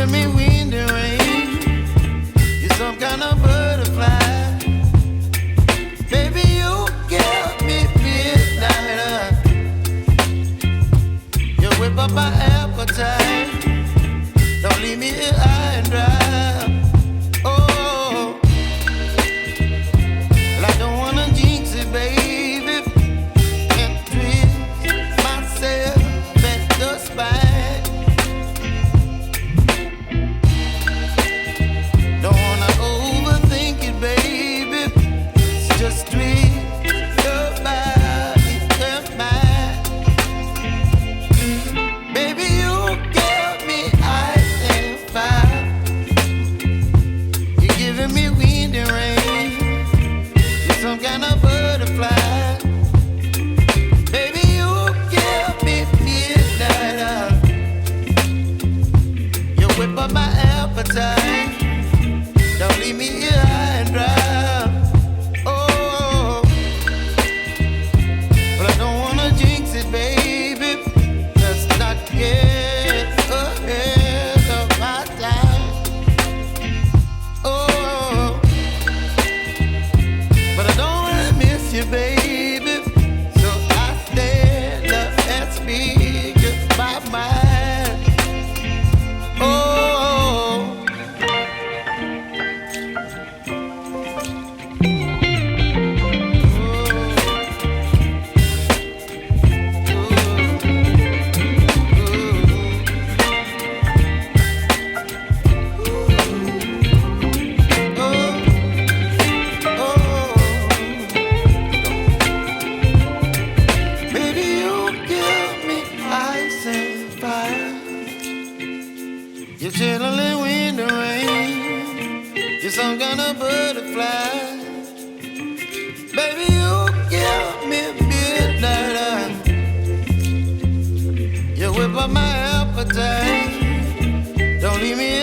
giving me wind and rain. You're some kind of butterfly. Baby, you give me midnight. You whip up my appetite. Don't leave me here high and dry. Oh, well, I don't wanna jinx it, baby. Can't twist myself at the spine. Don't wanna overthink it, baby. It's just twist your body and mine. Baby, you give me ice and fire. You're giving me wind and rain. You're some kind of butterfly. Baby, you give me midnight. You whip up my appetite. Don't leave me here high and dry. Oh, but I don't wanna jinx it, baby. Let's not get ahead of my time. Oh, but I don't wanna miss you, baby. So I stand up and speak my mind. Oh. Baby, you give me ice and fire. You're chilling wind and rain. You're some kind of butterfly. Baby, you give me midnight. You whip up my appetite. Don't leave me